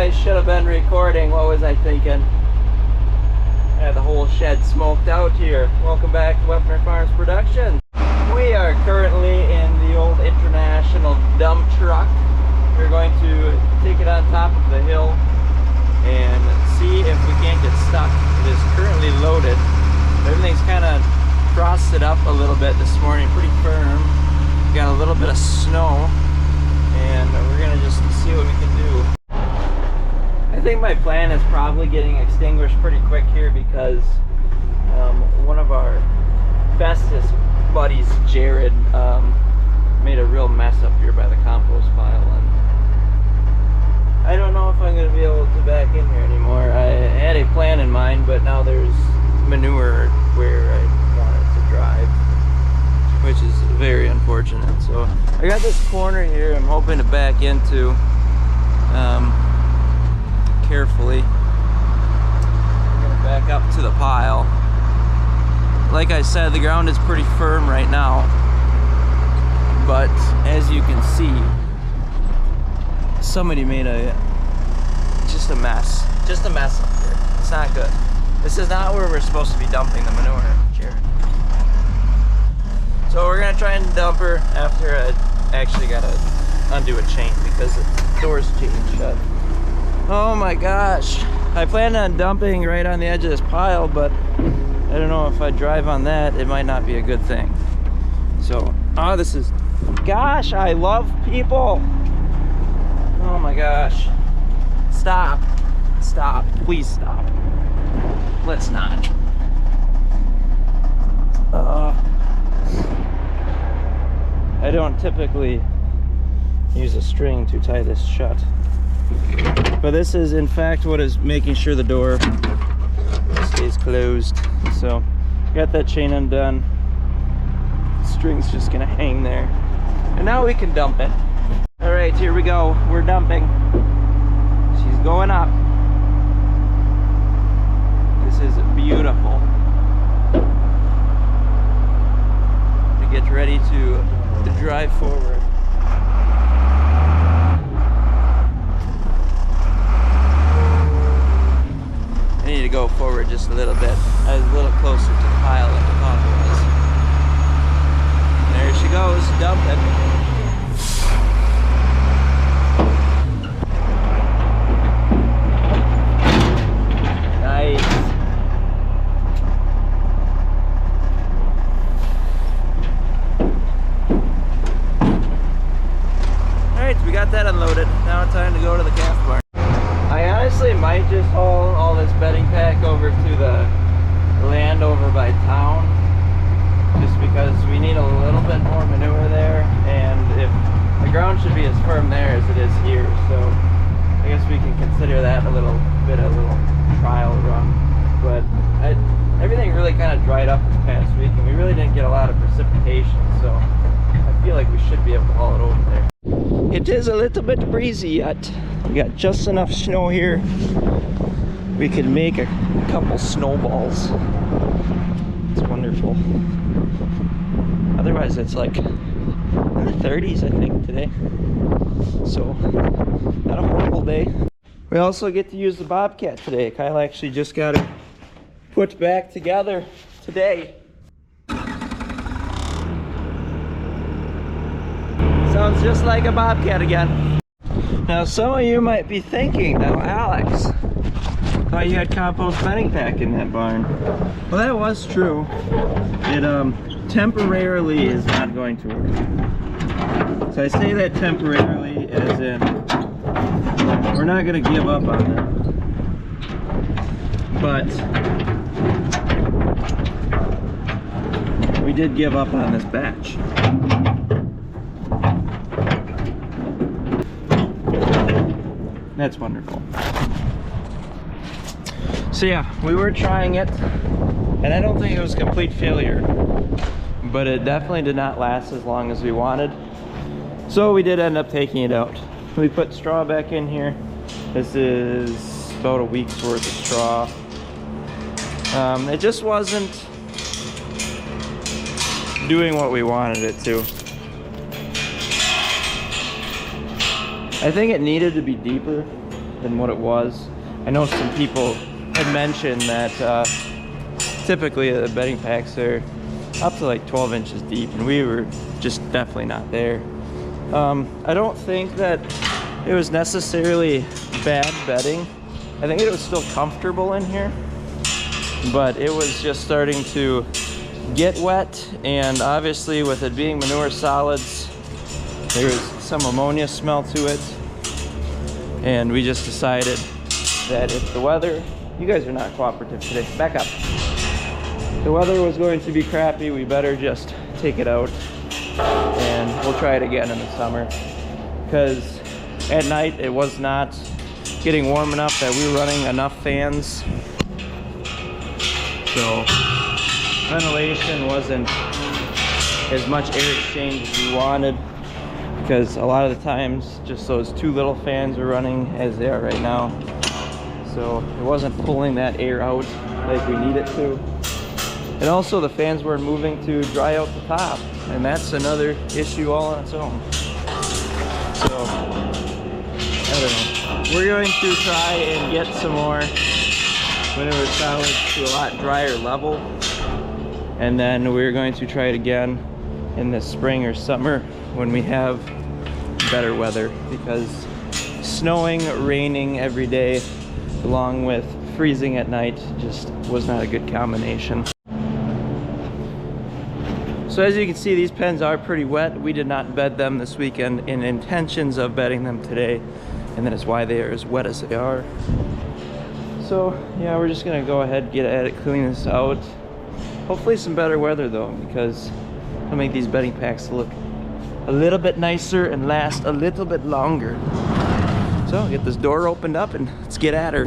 I should have been recording. What was I thinking? I had the whole shed smoked out here. Welcome back to Wepner Farms Production. We are currently in the old International dump truck. We're going to take it on top of the hill and see if we can't get stuck. It is currently loaded. Everything's kind of frosted up a little bit this morning, pretty firm. We got a little bit of snow, and we're gonna just see what we can do. I think my plan is probably getting extinguished pretty quick here because one of our bestest buddies, Jared, made a real mess up here by the compost pile, and I don't know if I'm going to be able to back in here anymore. I had a plan in mind, but now there's manure where I want it to drive, which is very unfortunate. So I got this corner here I'm hoping to back into carefully. I'm going to back up to the pile. Like I said, the ground is pretty firm right now, but as you can see, somebody made just a mess up here. It's not good. This is not where we're supposed to be dumping the manure, Jared. So we're gonna try and dump her after I actually gotta undo a chain because the door's chained shut. Oh my gosh. I planned on dumping right on the edge of this pile, but I don't know if I drive on that, it might not be a good thing. So, this is, gosh, I love people. Oh my gosh. Stop. Stop. Please stop. Let's not. I don't typically use a string to tie this shut, but this is in fact what is making sure the door stays closed. So got that chain undone, string's just gonna hang there, and now we can dump it. All right, here we go. We're dumping. She's going up. This is beautiful. To get ready to drive forward. I need to go forward just a little bit. I was a little closer to the pile than I thought it was. There she goes, dumping. Nice. Alright, so we got that unloaded. Now it's time to go to the calf barn. I honestly might just haul all this bedding pack over to the land over by town, just because we need a little bit more manure there, and if the ground should be as firm there as it is here, so I guess we can consider that a little trial run. But everything really kind of dried up this past week, and we really didn't get a lot of precipitation, so I feel like we should be able to haul it over there. It is a little bit breezy yet. We got just enough snow here. We could make a couple snowballs. It's wonderful. Otherwise, it's like in the 30s, I think, today. So, not a horrible day. We also get to use the Bobcat today. Kyle actually just got it put back together today. Sounds just like a Bobcat again. Now some of you might be thinking, now Alex, thought you had compost bedding pack in that barn. Well, that was true. It temporarily is not going to work. So I say that temporarily as in we're not going to give up on that. But we did give up on this batch. That's wonderful. So yeah, we were trying it, and I don't think it was a complete failure, but it definitely did not last as long as we wanted. So we did end up taking it out. We put straw back in here. This is about a week's worth of straw. It just wasn't doing what we wanted it to. I think it needed to be deeper. than what it was. I know some people had mentioned that typically the bedding packs are up to like 12 inches deep, and we were just definitely not there. I don't think that it was necessarily bad bedding. I think it was still comfortable in here, but it was just starting to get wet, and obviously with it being manure solids, there's some ammonia smell to it, and we just decided that if the weather, you guys are not cooperative today, back up. The weather was going to be crappy, we better just take it out, and we'll try it again in the summer, because at night it was not getting warm enough that we were running enough fans, so ventilation wasn't as much air exchange as we wanted, because a lot of the times just those two little fans are running as they are right now, so it wasn't pulling that air out like we need it to. And also the fans weren't moving to dry out the top, and that's another issue all on its own. So I don't know, we're going to try and get some more manure solids to a lot drier level, and then we're going to try it again in the spring or summer when we have better weather, because snowing, raining every day along with freezing at night just was not a good combination. So as you can see, these pens are pretty wet. We did not bed them this weekend in intentions of bedding them today, and that is why they are as wet as they are. So yeah, we're just gonna go ahead and get at it, clean this out. Hopefully some better weather though, because it'll make these bedding packs look a little bit nicer and last a little bit longer. So I'll get this door opened up and let's get at her.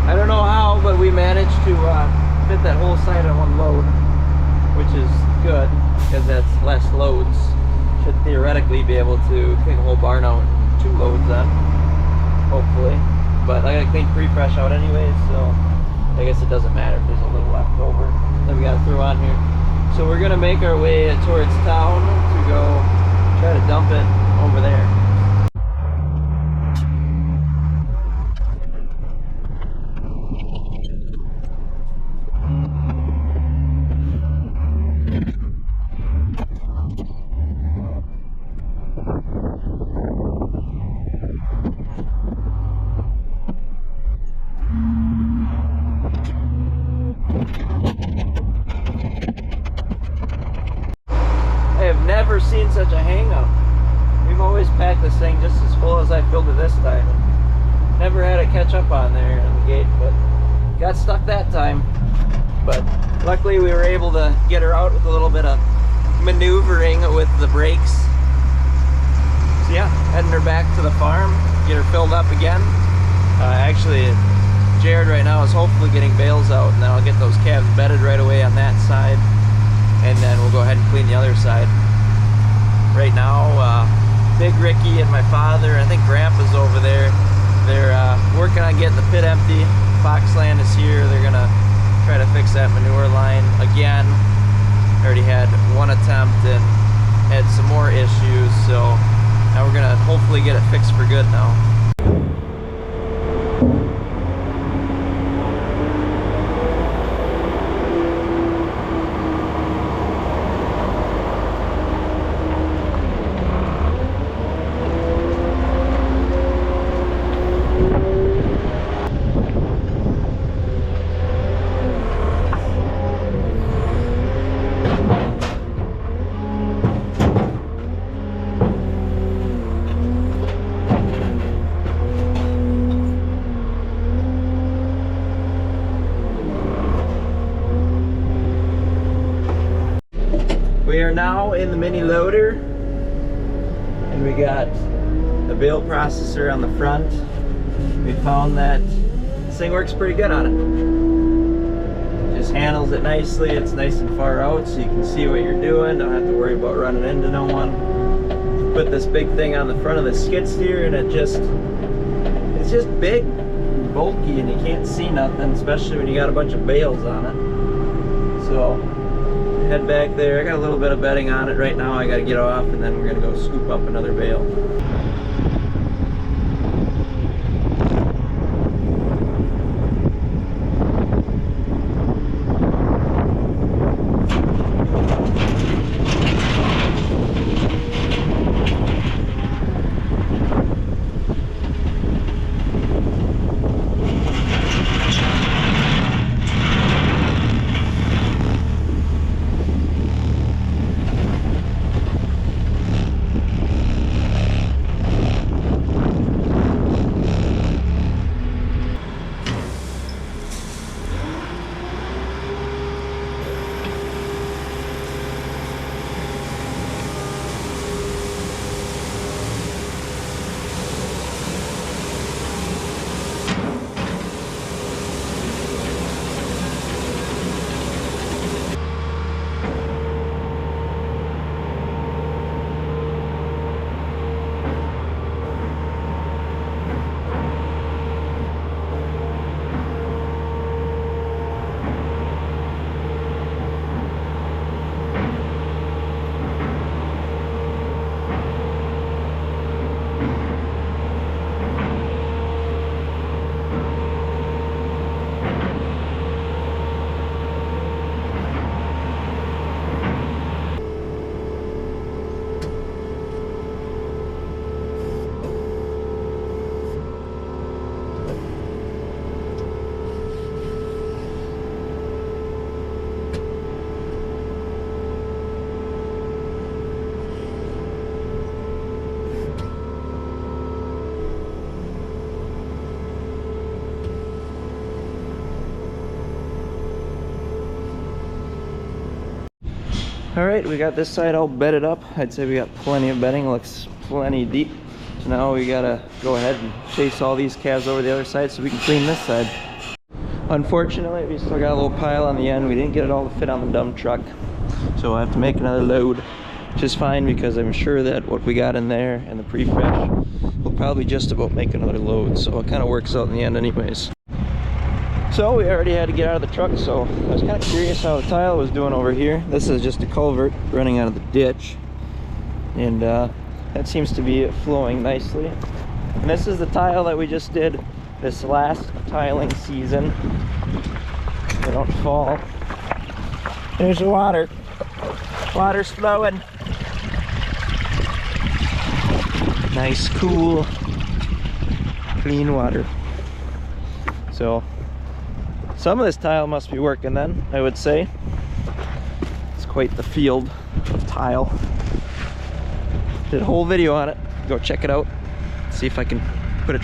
I don't know how, but we managed to fit that whole side on one load, which is good because that's less loads. Should theoretically be able to clean the whole barn out in 2 loads then, hopefully. But I gotta clean pre-fresh out anyways, so I guess it doesn't matter if there's a little left over that we gotta throw on here. So we're gonna make our way towards town to go try to dump it over there. Never seen such a hang up. We've always packed this thing just as full as I filled it this time. Never had to catch up on there in the gate, but got stuck that time. But luckily we were able to get her out with a little bit of maneuvering with the brakes. So yeah, heading her back to the farm, get her filled up again. Actually, Jared right now is hopefully getting bales out, and then I'll get those calves bedded right away on that side, and then we'll go ahead and clean the other side. Right now, Big Ricky and my father, I think Grandpa's over there, they're working on getting the pit empty. Foxland is here. They're gonna try to fix that manure line again. Already had one attempt and had some more issues, so now we're gonna hopefully get it fixed for good now. We are now in the mini loader, and we got a bale processor on the front. We found that this thing works pretty good on it. Just handles it nicely. It's nice and far out so you can see what you're doing. Don't have to worry about running into no one. Put this big thing on the front of the skid steer, and it's just big and bulky, and you can't see nothing, especially when you got a bunch of bales on it. So head back there. I got a little bit of bedding on it right now. I got to get off, and then we're gonna go scoop up another bale. Alright, we got this side all bedded up. I'd say we got plenty of bedding, looks plenty deep. So now we gotta go ahead and chase all these calves over the other side so we can clean this side. Unfortunately, we still got a little pile on the end. We didn't get it all to fit on the dump truck. So we'll have to make another load, which is fine because I'm sure that what we got in there and the pre-fresh will probably just about make another load. So it kind of works out in the end anyways. So we already had to get out of the truck, so I was kind of curious how the tile was doing over here. This is just a culvert running out of the ditch, and that seems to be flowing nicely. And this is the tile that we just did this last tiling season. They don't fall. There's the water. Water's flowing. Nice, cool, clean water. So some of this tile must be working then, I would say. It's quite the field of tile. Did a whole video on it. Go check it out. See if I can put it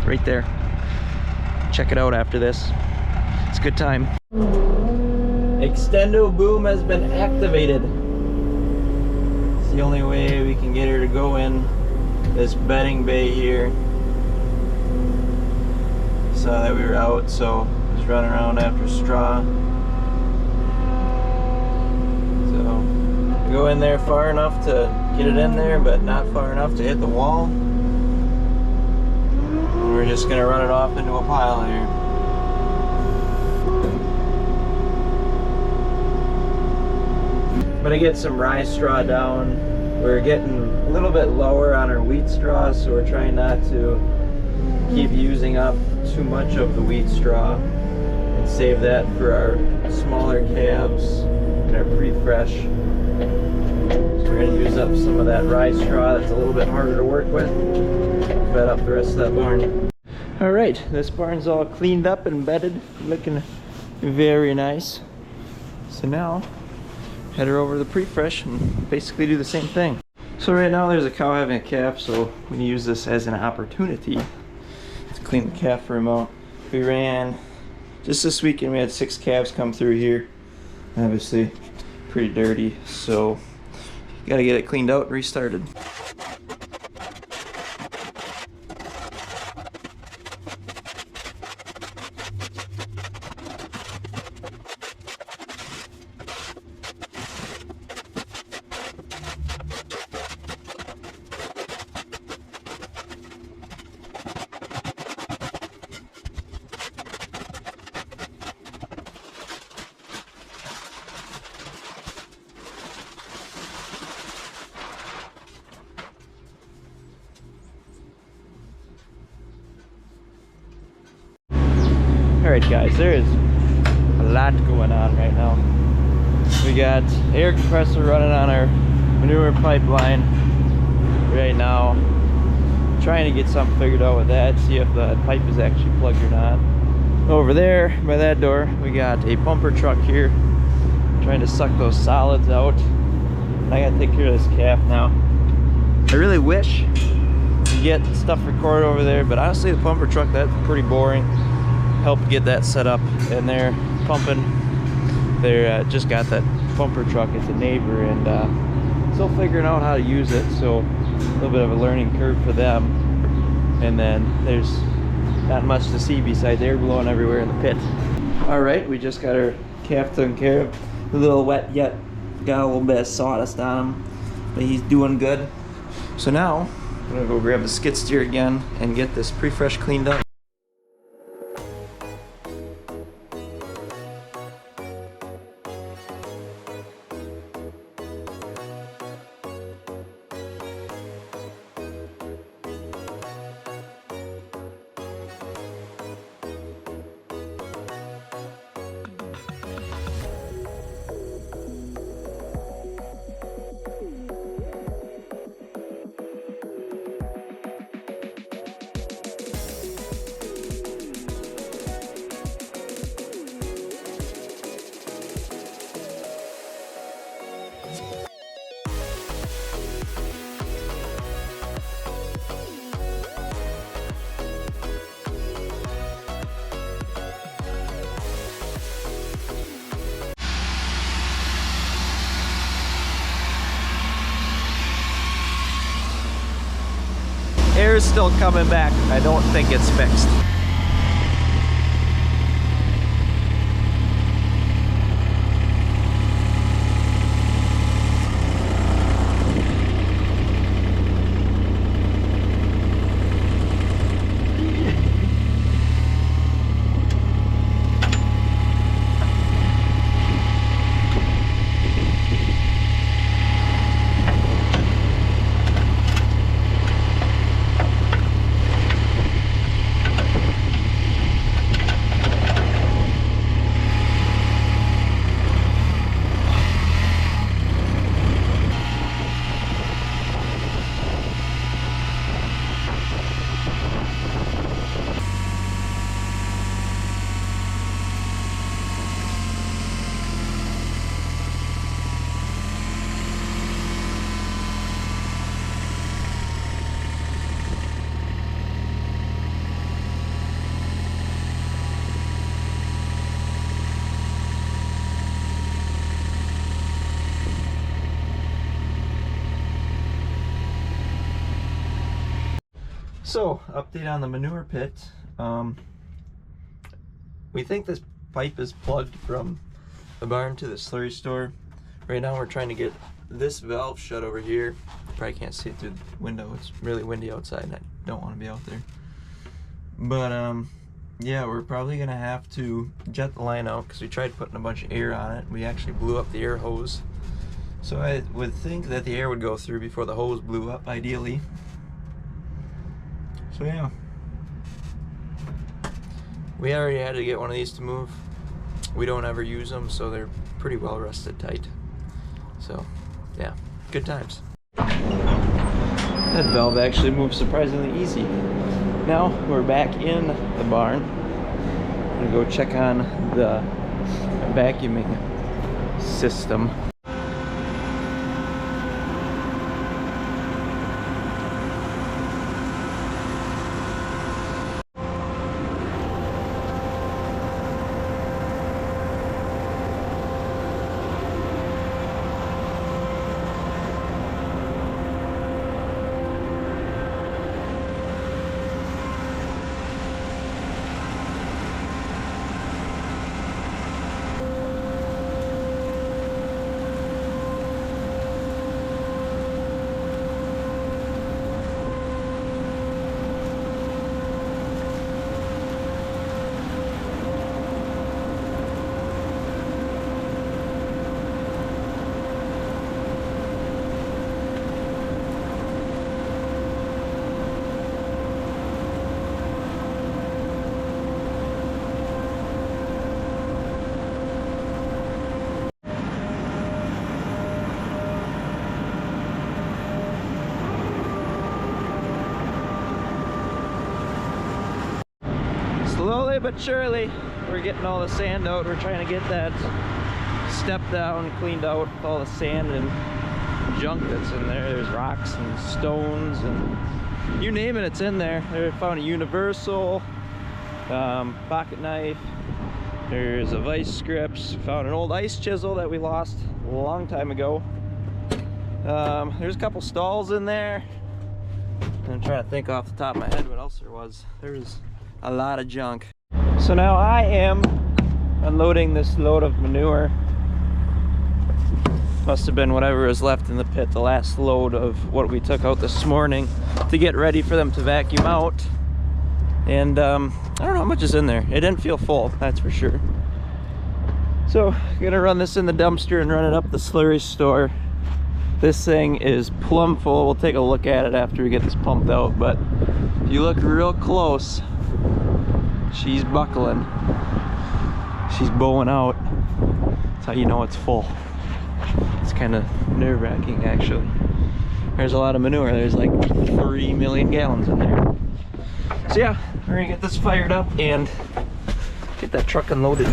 right there. Check it out after this. It's a good time. Extendo boom has been activated. It's the only way we can get her to go in this bedding bay here. Saw that we were out, so running around after straw. So go in there far enough to get it in there, but not far enough to hit the wall. And we're just gonna run it off into a pile here. I'm gonna get some rye straw down. We're getting a little bit lower on our wheat straw, so we're trying not to keep using up too much of the wheat straw. Save that for our smaller calves and our pre-fresh. So we're going to use up some of that rye straw that's a little bit harder to work with. Bed up the rest of that barn. Alright, this barn's all cleaned up and bedded, looking very nice. So now, head her over to the pre-fresh and basically do the same thing. So right now there's a cow having a calf, so we can use this as an opportunity to clean the calf room out. We ran just this weekend, we had 6 calves come through here. Obviously pretty dirty, so gotta get it cleaned out and restarted. Alright guys, there is a lot going on right now. We got air compressor running on our manure pipeline right now. Trying to get something figured out with that, see if the pipe is actually plugged or not. Over there by that door, we got a pumper truck here trying to suck those solids out. I gotta take care of this calf now. I really wish to get stuff recorded over there, but honestly the pumper truck, that's pretty boring. Helped get that set up, and they're pumping. They're just got that pumper truck. It's a neighbor, and still figuring out how to use it, so a little bit of a learning curve for them. And then there's not much to see besides air blowing everywhere in the pit. All right, we just got our calf taken care of. A little wet yet, got a little bit of sawdust on him, but he's doing good. So now I'm gonna go grab the skid steer again and get this pre-fresh cleaned up. Air is still coming back. I don't think it's fixed. So, update on the manure pit. We think this pipe is plugged from the barn to the slurry store. Right now we're trying to get this valve shut over here. You probably can't see it through the window. It's really windy outside and I don't want to be out there. But yeah, we're probably gonna have to jet the line out because we tried putting a bunch of air on it. We actually blew up the air hose. So I would think that the air would go through before the hose blew up, ideally. So yeah, we already had to get one of these to move. We don't ever use them, so they're pretty well rusted tight. So yeah, good times. That valve actually moved surprisingly easy. Now we're back in the barn. I'm gonna go check on the vacuuming system. slowly but surely, we're getting all the sand out. We're trying to get that step down cleaned out with all the sand and junk that's in there. There's rocks and stones and you name it, it's in there. I found a universal, pocket knife. There's a vice grips. Found an old ice chisel that we lost a long time ago. There's a couple stalls in there. I'm trying to think off the top of my head what else there was. There's a lot of junk. So now I am unloading this load of manure. Must have been whatever was left in the pit, the last load of what we took out this morning to get ready for them to vacuum out. And I don't know how much is in there. It didn't feel full, that's for sure. So I'm gonna run this in the dumpster and run it up the slurry store. This thing is plumb full. We'll take a look at it after we get this pumped out, but if you look real close, she's buckling. She's bowing out. That's how you know it's full. It's kind of nerve-wracking, actually. There's a lot of manure. There's like 3 million gallons in there. So yeah, we're gonna get this fired up and get that truck unloaded.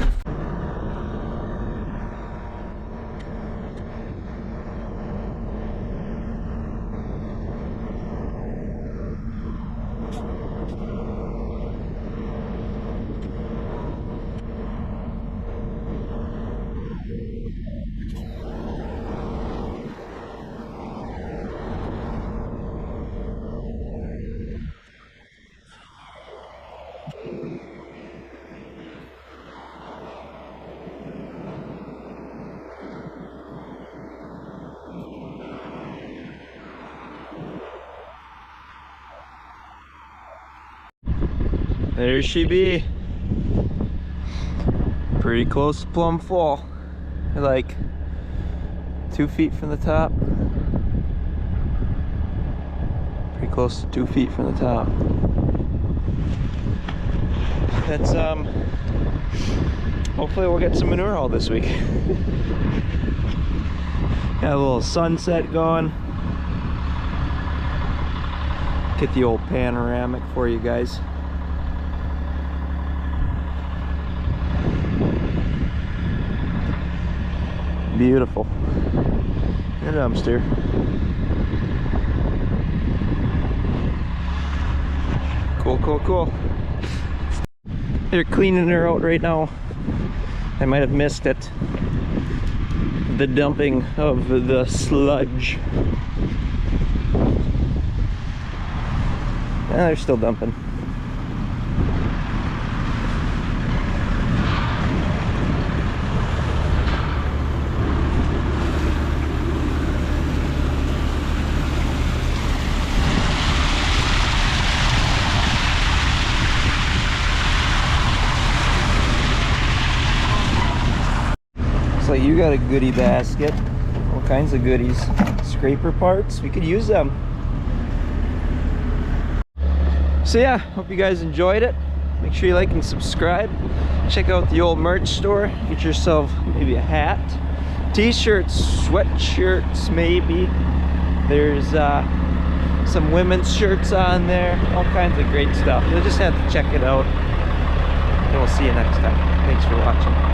There she be. Pretty close to plumb full. Like 2 feet from the top. Pretty close to 2 feet from the top. That's hopefully we'll get some manure haul this week. Got a little sunset going. Get the old panoramic for you guys. Beautiful. The dumpster. Cool, cool, cool. They're cleaning her out right now. I might have missed it. The dumping of the sludge. They're still dumping. So you got a goodie basket, all kinds of goodies, scraper parts, we could use them. So yeah, hope you guys enjoyed it. Make sure you like and subscribe. Check out the old merch store, get yourself maybe a hat, t-shirts, sweatshirts maybe. There's some women's shirts on there, all kinds of great stuff. You'll just have to check it out. And we'll see you next time. Thanks for watching.